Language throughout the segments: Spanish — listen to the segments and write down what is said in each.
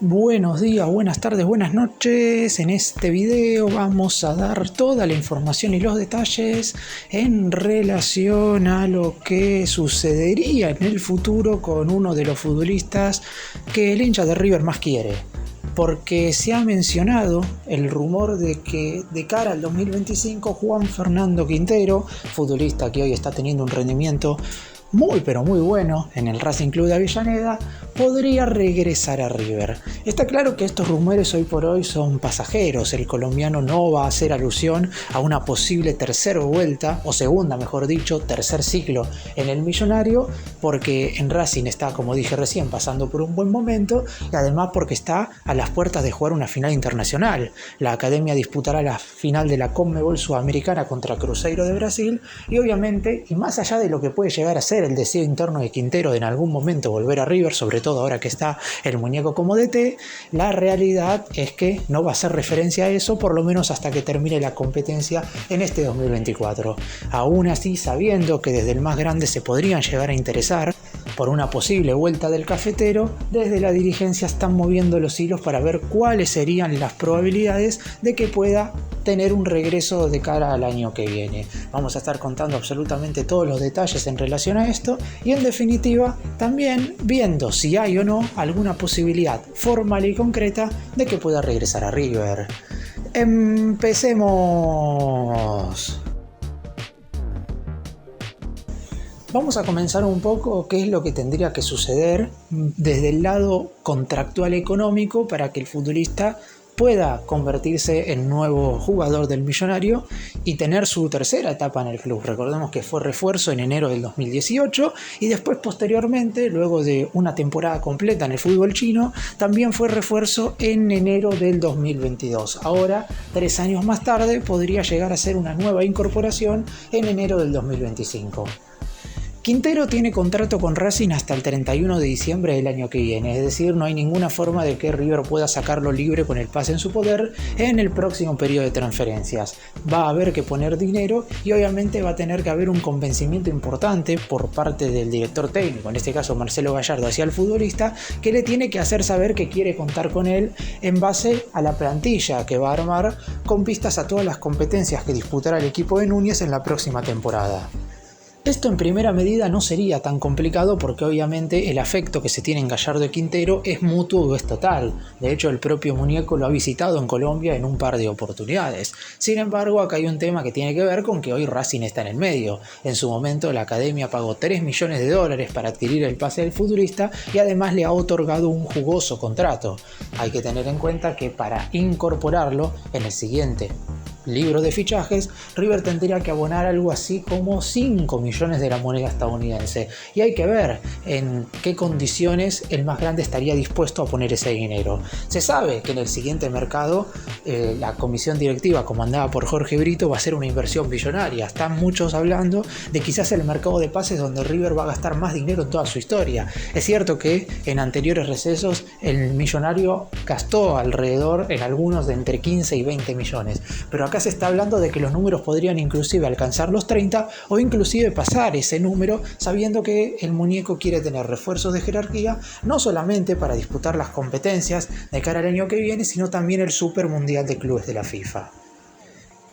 Buenos días, buenas tardes, buenas noches. En este video vamos a dar toda la información y los detalles en relación a lo que sucedería en el futuro con uno de los futbolistas que el hincha de River más quiere. Porque se ha mencionado el rumor de que de cara al 2025 Juan Fernando Quintero, futbolista que hoy está teniendo un rendimiento muy pero muy bueno en el Racing Club de Avellaneda, podría regresar a River. Está claro que estos rumores hoy por hoy son pasajeros. El colombiano no va a hacer alusión a una posible tercera vuelta, o segunda mejor dicho, tercer ciclo en el millonario, porque en Racing está, como dije recién, pasando por un buen momento, y además porque está a las puertas de jugar una final internacional. La academia disputará la final de la Conmebol Sudamericana contra Cruzeiro de Brasil, y obviamente, y más allá de lo que puede llegar a ser el deseo interno de Quintero de en algún momento volver a River, sobre todo ahora que está el muñeco como DT, la realidad es que no va a hacer referencia a eso, por lo menos hasta que termine la competencia en este 2024. Aún así, sabiendo que desde el más grande se podrían llegar a interesar por una posible vuelta del cafetero, desde la dirigencia están moviendo los hilos para ver cuáles serían las probabilidades de que pueda tener un regreso de cara al año que viene. Vamos a estar contando absolutamente todos los detalles en relación a esto y, en definitiva, también viendo si hay o no alguna posibilidad formal y concreta de que pueda regresar a River. Empecemos. Vamos a comenzar un poco qué es lo que tendría que suceder desde el lado contractual económico para que el futbolista pueda convertirse en nuevo jugador del millonario y tener su tercera etapa en el club. Recordemos que fue refuerzo en enero del 2018 y después posteriormente, luego de una temporada completa en el fútbol chino, también fue refuerzo en enero del 2022. Ahora, 3 años más tarde, podría llegar a ser una nueva incorporación en enero del 2025. Quintero tiene contrato con Racing hasta el 31 de diciembre del año que viene, es decir, no hay ninguna forma de que River pueda sacarlo libre con el pase en su poder en el próximo periodo de transferencias. Va a haber que poner dinero y obviamente va a tener que haber un convencimiento importante por parte del director técnico, en este caso Marcelo Gallardo, hacia el futbolista, que le tiene que hacer saber que quiere contar con él en base a la plantilla que va a armar con vistas a todas las competencias que disputará el equipo de Núñez en la próxima temporada. Esto en primera medida no sería tan complicado porque obviamente el afecto que se tiene en Gallardo y Quintero es mutuo o es total. De hecho, el propio muñeco lo ha visitado en Colombia en un par de oportunidades. Sin embargo, acá hay un tema que tiene que ver con que hoy Racing está en el medio. En su momento la academia pagó $3 millones para adquirir el pase del futbolista y además le ha otorgado un jugoso contrato. Hay que tener en cuenta que para incorporarlo en el siguiente libro de fichajes, River tendría que abonar algo así como 5 millones de la moneda estadounidense. Y hay que ver en qué condiciones el más grande estaría dispuesto a poner ese dinero. Se sabe que en el siguiente mercado la comisión directiva comandada por Jorge Brito va a hacer una inversión billonaria. Están muchos hablando de quizás el mercado de pases donde River va a gastar más dinero en toda su historia. Es cierto que en anteriores recesos el millonario gastó alrededor en algunos de entre 15 y 20 millones. Pero acá se está hablando de que los números podrían inclusive alcanzar los 30 o inclusive pasar ese número, sabiendo que el muñeco quiere tener refuerzos de jerarquía no solamente para disputar las competencias de cara al año que viene, sino también el Super Mundial de Clubes de la FIFA.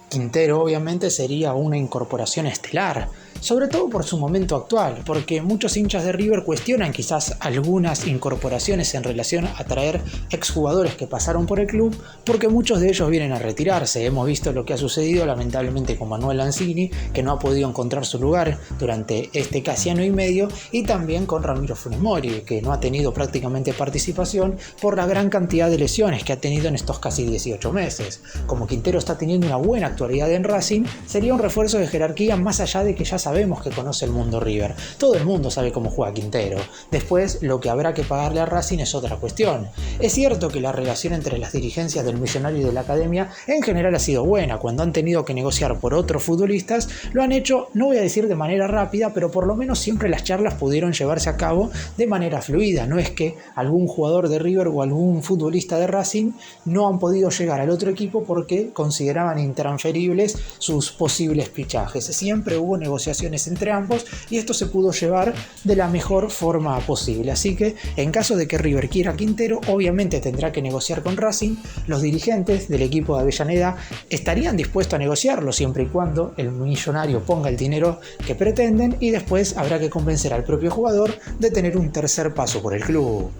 Quintero obviamente sería una incorporación estelar, sobre todo por su momento actual, porque muchos hinchas de River cuestionan quizás algunas incorporaciones en relación a traer exjugadores que pasaron por el club, porque muchos de ellos vienen a retirarse. Hemos visto lo que ha sucedido lamentablemente con Manuel Lanzini, que no ha podido encontrar su lugar durante este casi año y medio, y también con Ramiro Funes Mori, que no ha tenido prácticamente participación por la gran cantidad de lesiones que ha tenido en estos casi 18 meses. Como Quintero está teniendo una buena actualidad en Racing, sería un refuerzo de jerarquía más allá de que ya sabemos que conoce el mundo River. Todo el mundo sabe cómo juega Quintero. Después, lo que habrá que pagarle a Racing es otra cuestión. Es cierto que la relación entre las dirigencias del millonario y de la academia en general ha sido buena. Cuando han tenido que negociar por otros futbolistas, lo han hecho, no voy a decir de manera rápida, pero por lo menos siempre las charlas pudieron llevarse a cabo de manera fluida. No es que algún jugador de River o algún futbolista de Racing no han podido llegar al otro equipo porque consideraban intransferibles sus posibles fichajes. Siempre hubo negociaciones negociaciones entre ambos y esto se pudo llevar de la mejor forma posible. Así que en caso de que River quiera a Quintero, obviamente tendrá que negociar con Racing. Los dirigentes del equipo de Avellaneda estarían dispuestos a negociarlo siempre y cuando el millonario ponga el dinero que pretenden, y después habrá que convencer al propio jugador de tener un tercer paso por el club.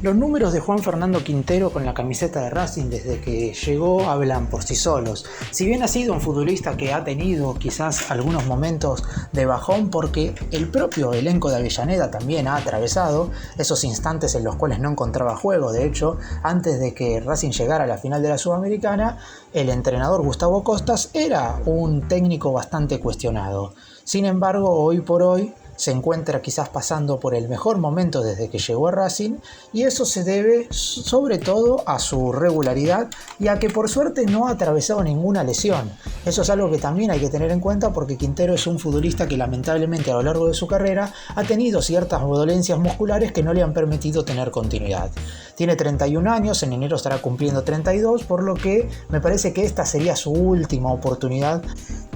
Los números de Juan Fernando Quintero con la camiseta de Racing desde que llegó hablan por sí solos. Si bien ha sido un futbolista que ha tenido quizás algunos momentos de bajón, porque el propio elenco de Avellaneda también ha atravesado esos instantes en los cuales no encontraba juego. De hecho, antes de que Racing llegara a la final de la Sudamericana, el entrenador Gustavo Costas era un técnico bastante cuestionado. Sin embargo, hoy por hoy se encuentra quizás pasando por el mejor momento desde que llegó a Racing, y eso se debe sobre todo a su regularidad y a que por suerte no ha atravesado ninguna lesión. Eso es algo que también hay que tener en cuenta, porque Quintero es un futbolista que lamentablemente a lo largo de su carrera ha tenido ciertas dolencias musculares que no le han permitido tener continuidad. Tiene 31 años, en enero estará cumpliendo 32, por lo que me parece que esta sería su última oportunidad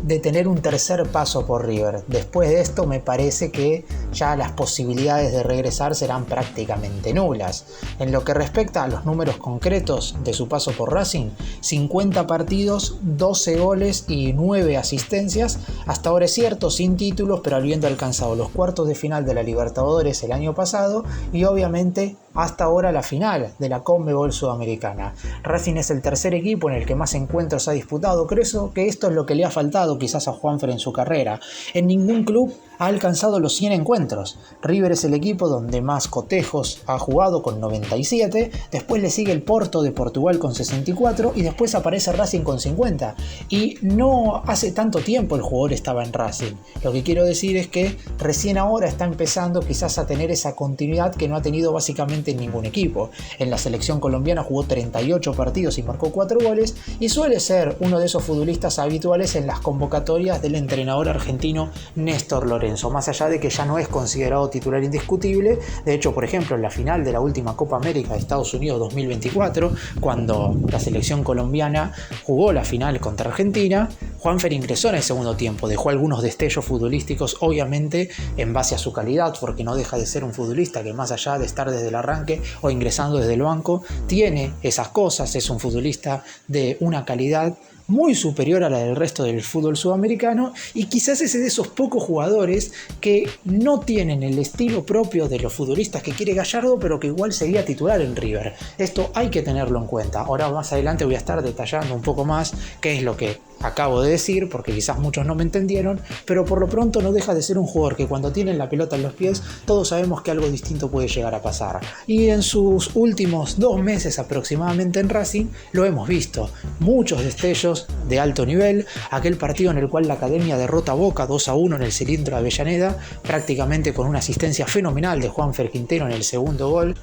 de tener un tercer paso por River. Después de esto me parece que ya las posibilidades de regresar serán prácticamente nulas. En lo que respecta a los números concretos de su paso por Racing, 50 partidos, 12 goles y 9 asistencias. Hasta ahora es cierto, sin títulos, pero habiendo alcanzado los cuartos de final de la Libertadores el año pasado y obviamente hasta ahora la final de la Conmebol Sudamericana. Racing es el tercer equipo en el que más encuentros ha disputado. Creo que esto es lo que le ha faltado quizás a Juanfer en su carrera. En ningún club ha alcanzado los 100 encuentros. River es el equipo donde más cotejos ha jugado, con 97, después le sigue el Porto de Portugal con 64 y después aparece Racing con 50. Y no hace tanto tiempo el jugador estaba en Racing. Lo que quiero decir es que recién ahora está empezando quizás a tener esa continuidad que no ha tenido básicamente en ningún equipo. En la selección colombiana jugó 38 partidos y marcó 4 goles y suele ser uno de esos futbolistas habituales en las convocatorias del entrenador argentino Néstor Lorenzo. Más allá de que ya no es considerado titular indiscutible. De hecho, por ejemplo, en la final de la última Copa América de Estados Unidos 2024, cuando la selección colombiana jugó la final contra Argentina, Juanfer ingresó en el segundo tiempo, dejó algunos destellos futbolísticos, obviamente en base a su calidad, porque no deja de ser un futbolista que, más allá de estar desde el arranque o ingresando desde el banco, tiene esas cosas. Es un futbolista de una calidad muy superior a la del resto del fútbol sudamericano, y quizás es de esos pocos jugadores que no tienen el estilo propio de los futbolistas que quiere Gallardo, pero que igual sería titular en River. Esto hay que tenerlo en cuenta. Ahora más adelante voy a estar detallando un poco más qué es lo que acabo de decir, porque quizás muchos no me entendieron, pero por lo pronto no deja de ser un jugador que cuando tiene la pelota en los pies todos sabemos que algo distinto puede llegar a pasar. Y en sus últimos 2 meses aproximadamente en Racing lo hemos visto. Muchos destellos de alto nivel. Aquel partido en el cual la Academia derrota a Boca 2-1 en el cilindro de Avellaneda, prácticamente con una asistencia fenomenal de Juanfer Quintero en el segundo gol.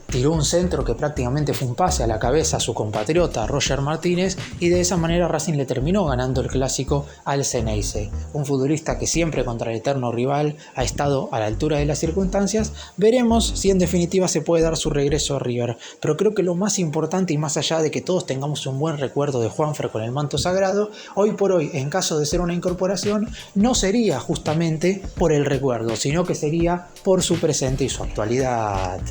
Tiró un centro que prácticamente fue un pase a la cabeza a su compatriota Roger Martínez, y de esa manera Racing le terminó ganando el clásico al Ceneice. Un futbolista que siempre contra el eterno rival ha estado a la altura de las circunstancias. Veremos si en definitiva se puede dar su regreso a River, pero creo que lo más importante, y más allá de que todos tengamos un buen recuerdo de Juanfer con el manto sagrado, hoy por hoy, en caso de ser una incorporación, no sería justamente por el recuerdo, sino que sería por su presente y su actualidad.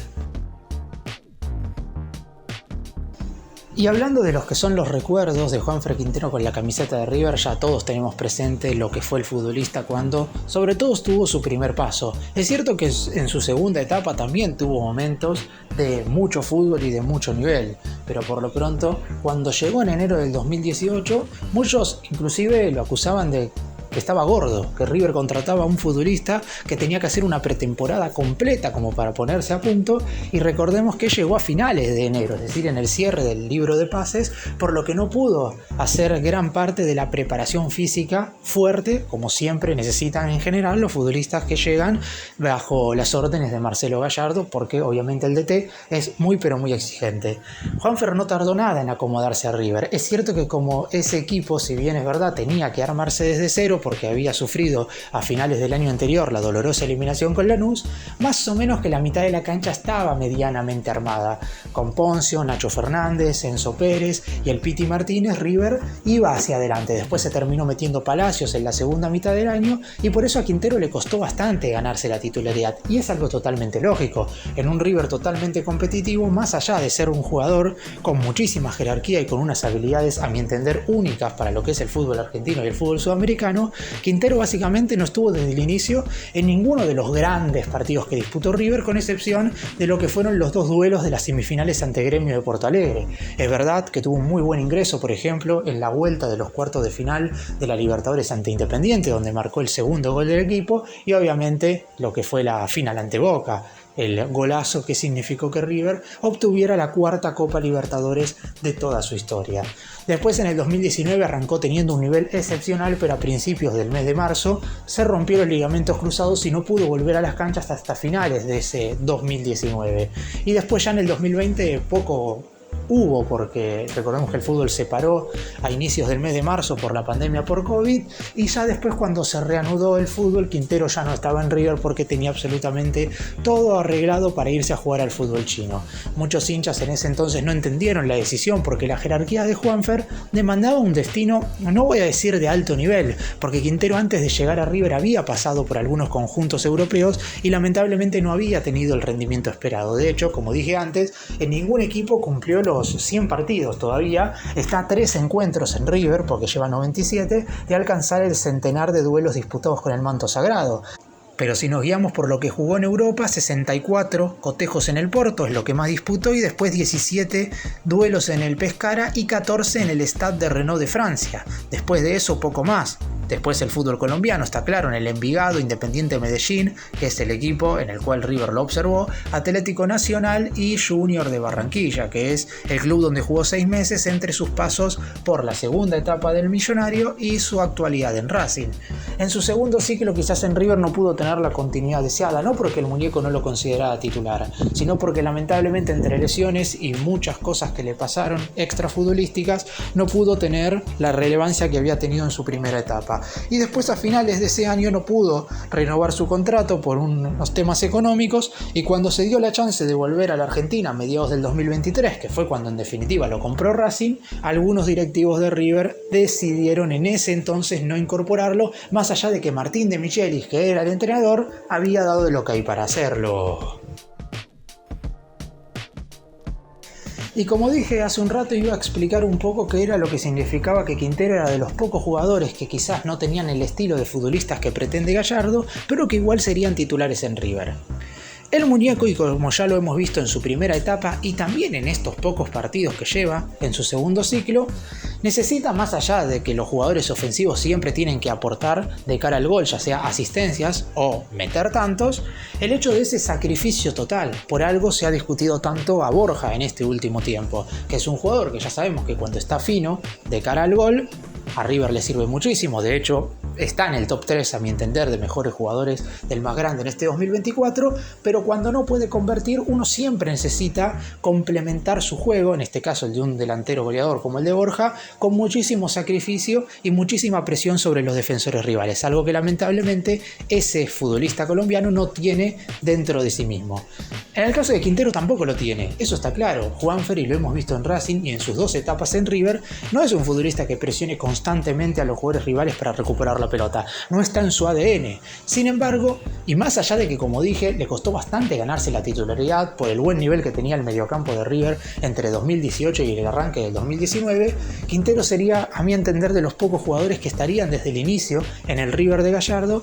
Y hablando de los que son los recuerdos de Juanfer Quintero con la camiseta de River, ya todos tenemos presente lo que fue el futbolista cuando sobre todo tuvo su primer paso. Es cierto que en su segunda etapa también tuvo momentos de mucho fútbol y de mucho nivel, pero por lo pronto, cuando llegó en enero del 2018, muchos inclusive lo acusaban de que estaba gordo, que River contrataba a un futbolista que tenía que hacer una pretemporada completa como para ponerse a punto, y recordemos que llegó a finales de enero, es decir, en el cierre del libro de pases, por lo que no pudo hacer gran parte de la preparación física fuerte, como siempre necesitan en general los futbolistas que llegan bajo las órdenes de Marcelo Gallardo, porque obviamente el DT es muy pero muy exigente. Juanfer no tardó nada en acomodarse a River. Es cierto que como ese equipo, si bien es verdad, tenía que armarse desde cero, porque había sufrido a finales del año anterior la dolorosa eliminación con Lanús, más o menos que la mitad de la cancha estaba medianamente armada. Con Poncio, Nacho Fernández, Enzo Pérez y el Piti Martínez, River iba hacia adelante. Después se terminó metiendo Palacios en la segunda mitad del año y por eso a Quintero le costó bastante ganarse la titularidad. Y es algo totalmente lógico. En un River totalmente competitivo, más allá de ser un jugador con muchísima jerarquía y con unas habilidades, a mi entender, únicas para lo que es el fútbol argentino y el fútbol sudamericano, Quintero básicamente no estuvo desde el inicio en ninguno de los grandes partidos que disputó River, con excepción de lo que fueron los 2 duelos de las semifinales ante Gremio de Porto Alegre. Es verdad que tuvo un muy buen ingreso, por ejemplo, en la vuelta de los cuartos de final de la Libertadores ante Independiente, donde marcó el segundo gol del equipo, y obviamente lo que fue la final ante Boca, el golazo que significó que River obtuviera la 4ª Copa Libertadores de toda su historia. Después, en el 2019, arrancó teniendo un nivel excepcional, pero a principios del mes de marzo se rompió los ligamentos cruzados y no pudo volver a las canchas hasta finales de ese 2019. Y después ya en el 2020 poco hubo, porque recordemos que el fútbol se paró a inicios del mes de marzo por la pandemia por COVID, y ya después, cuando se reanudó el fútbol, Quintero ya no estaba en River porque tenía absolutamente todo arreglado para irse a jugar al fútbol chino. Muchos hinchas en ese entonces no entendieron la decisión, porque la jerarquía de Juanfer demandaba un destino, no voy a decir de alto nivel, porque Quintero antes de llegar a River había pasado por algunos conjuntos europeos y lamentablemente no había tenido el rendimiento esperado. De hecho, como dije antes, en ningún equipo cumplió los 100 partidos todavía, está a 3 encuentros en River, porque lleva 97, de alcanzar el centenar de duelos disputados con el manto sagrado. Pero si nos guiamos por lo que jugó en Europa, 64 cotejos en el Porto es lo que más disputó, y después 17 duelos en el Pescara y 14 en el Stade de Renault de Francia. Después de eso, poco más. Después el fútbol colombiano, está claro, en el Envigado, Independiente Medellín, que es el equipo en el cual River lo observó, Atlético Nacional y Junior de Barranquilla, que es el club donde jugó 6 meses entre sus pasos por la segunda etapa del Millonario y su actualidad en Racing. En su segundo ciclo quizás en River no pudo tener la continuidad deseada, no porque el muñeco no lo consideraba titular, sino porque lamentablemente entre lesiones y muchas cosas que le pasaron extrafutbolísticas, no pudo tener la relevancia que había tenido en su primera etapa. Y después, a finales de ese año, no pudo renovar su contrato por unos temas económicos, y cuando se dio la chance de volver a la Argentina a mediados del 2023, que fue cuando en definitiva lo compró Racing, algunos directivos de River decidieron en ese entonces no incorporarlo, más allá de que Martín de Michelis, que era el entrenador, había dado el ok para hacerlo. Y como dije hace un rato, iba a explicar un poco qué era lo que significaba que Quintero era de los pocos jugadores que quizás no tenían el estilo de futbolistas que pretende Gallardo, pero que igual serían titulares en River. El muñeco, y como ya lo hemos visto en su primera etapa y también en estos pocos partidos que lleva en su segundo ciclo, necesita, más allá de que los jugadores ofensivos siempre tienen que aportar de cara al gol, ya sea asistencias o meter tantos, el hecho de ese sacrificio total. Por algo se ha discutido tanto a Borja en este último tiempo, que es un jugador que ya sabemos que cuando está fino de cara al gol, a River le sirve muchísimo. De hecho, está en el top 3, a mi entender, de mejores jugadores del más grande en este 2024, pero cuando no puede convertir, uno siempre necesita complementar su juego, en este caso el de un delantero goleador como el de Borja, con muchísimo sacrificio y muchísima presión sobre los defensores rivales, algo que lamentablemente ese futbolista colombiano no tiene dentro de sí mismo. En el caso de Quintero tampoco lo tiene, eso está claro. Juanfer, y lo hemos visto en Racing y en sus 2 etapas en River, no es un futbolista que presione constantemente a los jugadores rivales para recuperar la pelota, no está en su ADN. Sin embargo, y más allá de que, como dije, le costó bastante ganarse la titularidad por el buen nivel que tenía el mediocampo de River entre 2018 y el arranque del 2019, Quintero sería, a mi entender, de los pocos jugadores que estarían desde el inicio en el River de Gallardo,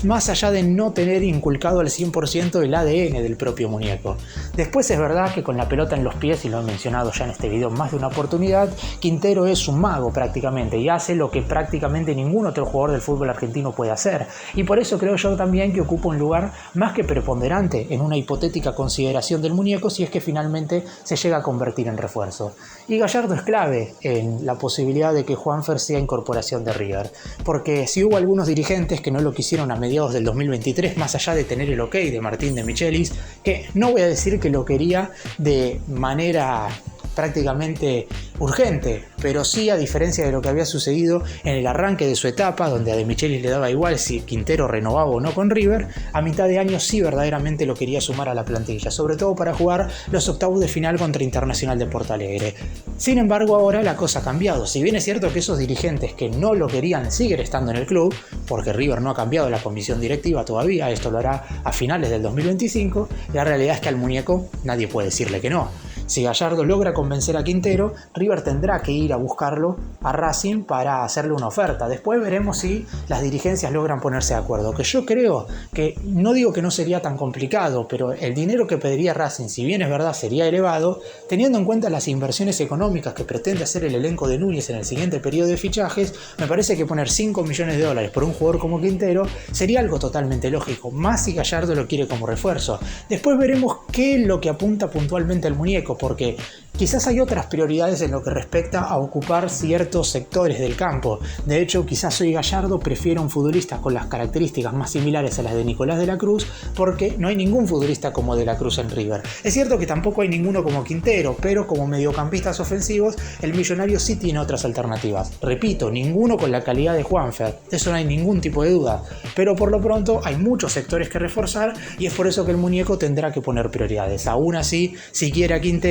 más allá de no tener inculcado al 100% el ADN del propio muñeco. Después es verdad que con la pelota en los pies, y lo he mencionado ya en este video más de una oportunidad, Quintero es un mago prácticamente y hace lo que prácticamente ningún otro jugador del fútbol argentino puede hacer, y por eso creo yo también que ocupa un lugar más que preponderante en una hipotética consideración del muñeco si es que finalmente se llega a convertir en refuerzo. Y Gallardo es clave en la posibilidad de que Juanfer sea incorporación de River, porque si hubo algunos dirigentes que no lo quisieron a mediados del 2023, más allá de tener el ok de Martín de Michelis, que no voy a decir que lo quería de manera prácticamente urgente, pero sí, a diferencia de lo que había sucedido en el arranque de su etapa, donde a De Michelis le daba igual si Quintero renovaba o no con River, a mitad de año sí verdaderamente lo quería sumar a la plantilla, sobre todo para jugar los octavos de final contra Internacional de Porto Alegre. Sin embargo, ahora la cosa ha cambiado. Si bien es cierto que esos dirigentes que no lo querían siguen estando en el club, porque River no ha cambiado la comisión directiva todavía, esto lo hará a finales del 2025, la realidad es que al muñeco nadie puede decirle que no. Si Gallardo logra convencer a Quintero, River tendrá que ir a buscarlo a Racing para hacerle una oferta. Después veremos si las dirigencias logran ponerse de acuerdo. Que yo creo que, no digo que no sería tan complicado, pero el dinero que pediría Racing, si bien es verdad, sería elevado, teniendo en cuenta las inversiones económicas que pretende hacer el elenco de Núñez en el siguiente periodo de fichajes, me parece que poner 5 millones de dólares por un jugador como Quintero sería algo totalmente lógico, más si Gallardo lo quiere como refuerzo. Después veremos qué es lo que apunta puntualmente el muñeco, porque quizás hay otras prioridades en lo que respecta a ocupar ciertos sectores del campo. De hecho, quizás hoy Gallardo prefiere un futbolista con las características más similares a las de Nicolás de la Cruz, porque no hay ningún futbolista como de la Cruz en River. Es cierto que tampoco hay ninguno como Quintero, pero como mediocampistas ofensivos, el Millonario sí tiene otras alternativas. Repito, ninguno con la calidad de Juanfer, de eso no hay ningún tipo de duda. Pero por lo pronto hay muchos sectores que reforzar y es por eso que el muñeco tendrá que poner prioridades. Aún así, si quiere a Quintero,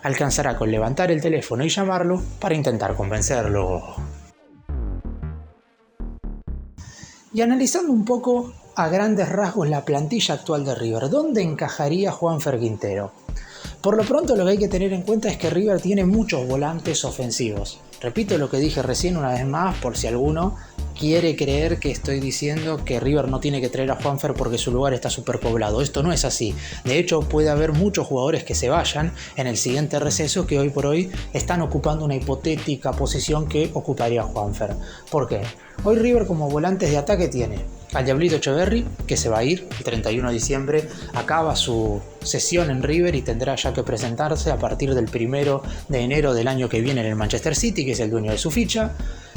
alcanzará con levantar el teléfono y llamarlo para intentar convencerlo. Y analizando un poco a grandes rasgos la plantilla actual de River, ¿dónde encajaría Juanfer Quintero? Por lo pronto, lo que hay que tener en cuenta es que River tiene muchos volantes ofensivos. Repito lo que dije recién una vez más, por si alguno quiere creer que estoy diciendo que River no tiene que traer a Juanfer porque su lugar está superpoblado. Esto no es así. De hecho, puede haber muchos jugadores que se vayan en el siguiente receso que hoy por hoy están ocupando una hipotética posición que ocuparía Juanfer. ¿Por qué? Hoy River como volantes de ataque tiene al Diablito Echeverri, que se va a ir el 31 de diciembre, acaba su sesión en River y tendrá ya que presentarse a partir del 1 de enero del año que viene en el Manchester City, que es el dueño de su ficha.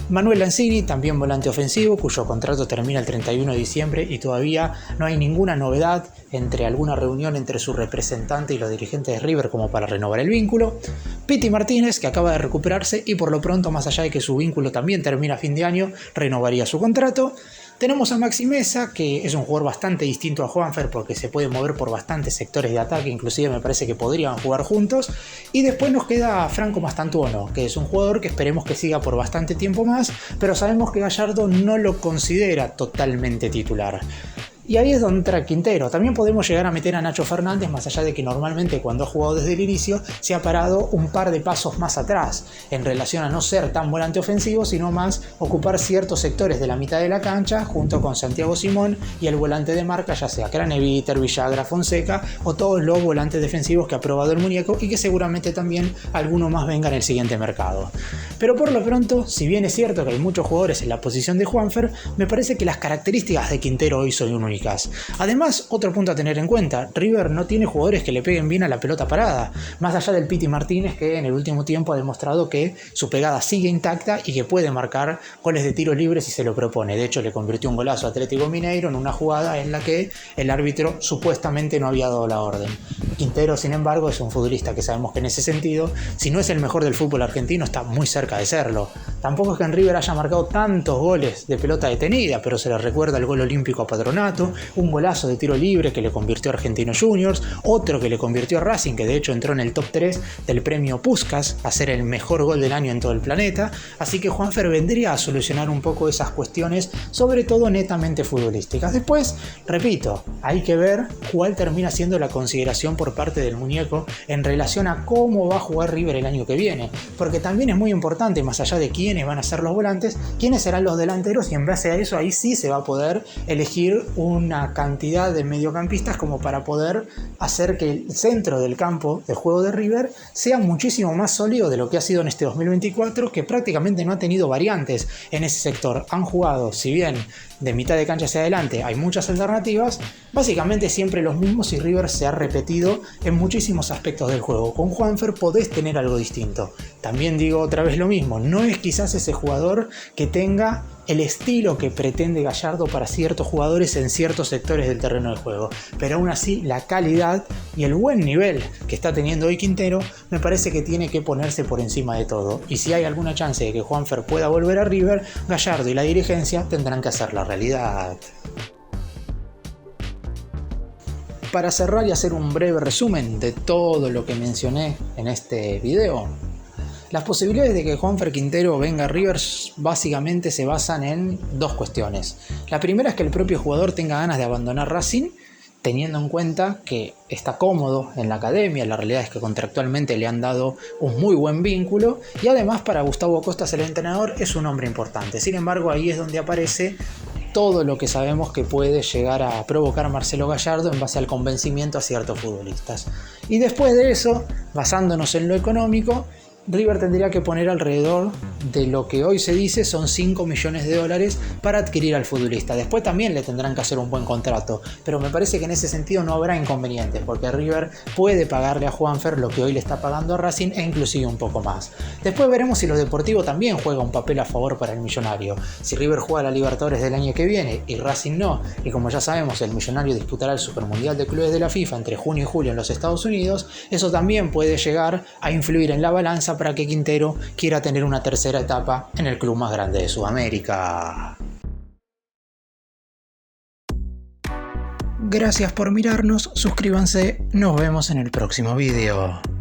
Manuel Lanzini, también volante ofensivo, cuyo contrato termina el 31 de diciembre y todavía no hay ninguna novedad entre alguna reunión entre su representante y los dirigentes de River como para renovar el vínculo. Piti Martínez, que acaba de recuperarse y por lo pronto, más allá de que su vínculo también termina a fin de año, renovaría su contrato. Tenemos a Maxi Meza, que es un jugador bastante distinto a Juanfer porque se puede mover por bastantes sectores de ataque, inclusive me parece que podrían jugar juntos. Y después nos queda Franco Mastantuono, que es un jugador que esperemos que siga por bastante tiempo más, pero sabemos que Gallardo no lo considera totalmente titular. Y ahí es donde entra Quintero. También podemos llegar a meter a Nacho Fernández, más allá de que normalmente cuando ha jugado desde el inicio se ha parado un par de pasos más atrás en relación a no ser tan volante ofensivo, sino más ocupar ciertos sectores de la mitad de la cancha junto con Santiago Simón y el volante de marca, ya sea Craneviter, Villagra, Fonseca o todos los volantes defensivos que ha probado el muñeco y que seguramente también alguno más venga en el siguiente mercado. Pero por lo pronto, si bien es cierto que hay muchos jugadores en la posición de Juanfer, me parece que las características de Quintero hoy son únicas. Además, otro punto a tener en cuenta, River no tiene jugadores que le peguen bien a la pelota parada, más allá del Piti Martínez, que en el último tiempo ha demostrado que su pegada sigue intacta y que puede marcar goles de tiros libres si se lo propone. De hecho, le convirtió un golazo a Atlético Mineiro en una jugada en la que el árbitro supuestamente no había dado la orden. Quintero, sin embargo, es un futbolista que sabemos que en ese sentido, si no es el mejor del fútbol argentino, está muy cerca de serlo. Tampoco es que en River haya marcado tantos goles de pelota detenida, pero se le recuerda el gol olímpico a Patronato, un golazo de tiro libre que le convirtió a Argentinos Juniors, otro que le convirtió a Racing, que de hecho entró en el top 3 del premio Puskás a ser el mejor gol del año en todo el planeta. Así que Juanfer vendría a solucionar un poco esas cuestiones, sobre todo netamente futbolísticas. Después, repito, hay que ver cuál termina siendo la consideración por parte del muñeco en relación a cómo va a jugar River el año que viene, porque también es muy importante, más allá de quiénes van a ser los volantes, quiénes serán los delanteros, y en base a eso ahí sí se va a poder elegir una cantidad de mediocampistas como para poder hacer que el centro del campo de juego de River sea muchísimo más sólido de lo que ha sido en este 2024, que prácticamente no ha tenido variantes en ese sector. Han jugado, si bien de mitad de cancha hacia adelante hay muchas alternativas, básicamente siempre los mismos, y River se ha repetido en muchísimos aspectos del juego. Con Juanfer podés tener algo distinto. También digo otra vez lo mismo, no es quizás ese jugador que tenga el estilo que pretende Gallardo para ciertos jugadores en ciertos sectores del terreno de juego. Pero aún así, la calidad y el buen nivel que está teniendo hoy Quintero me parece que tiene que ponerse por encima de todo. Y si hay alguna chance de que Juanfer pueda volver a River, Gallardo y la dirigencia tendrán que hacer la realidad. Para cerrar y hacer un breve resumen de todo lo que mencioné en este video, las posibilidades de que Juanfer Quintero venga a River básicamente se basan en dos cuestiones. La primera es que el propio jugador tenga ganas de abandonar Racing, teniendo en cuenta que está cómodo en la academia. La realidad es que contractualmente le han dado un muy buen vínculo y además para Gustavo Costas, el entrenador, es un hombre importante. Sin embargo, ahí es donde aparece todo lo que sabemos que puede llegar a provocar Marcelo Gallardo en base al convencimiento a ciertos futbolistas. Y después de eso, basándonos en lo económico, River tendría que poner alrededor de lo que hoy se dice son 5 millones de dólares para adquirir al futbolista. Después también le tendrán que hacer un buen contrato, pero me parece que en ese sentido no habrá inconvenientes, porque River puede pagarle a Juanfer lo que hoy le está pagando a Racing e inclusive un poco más. Después veremos si lo deportivo también juega un papel a favor para el millonario. Si River juega la Libertadores del año que viene y Racing no, y como ya sabemos el millonario disputará el Supermundial de Clubes de la FIFA entre junio y julio en los Estados Unidos, eso también puede llegar a influir en la balanza para que Quintero quiera tener una tercera etapa en el club más grande de Sudamérica. Gracias por mirarnos, suscríbanse, nos vemos en el próximo video.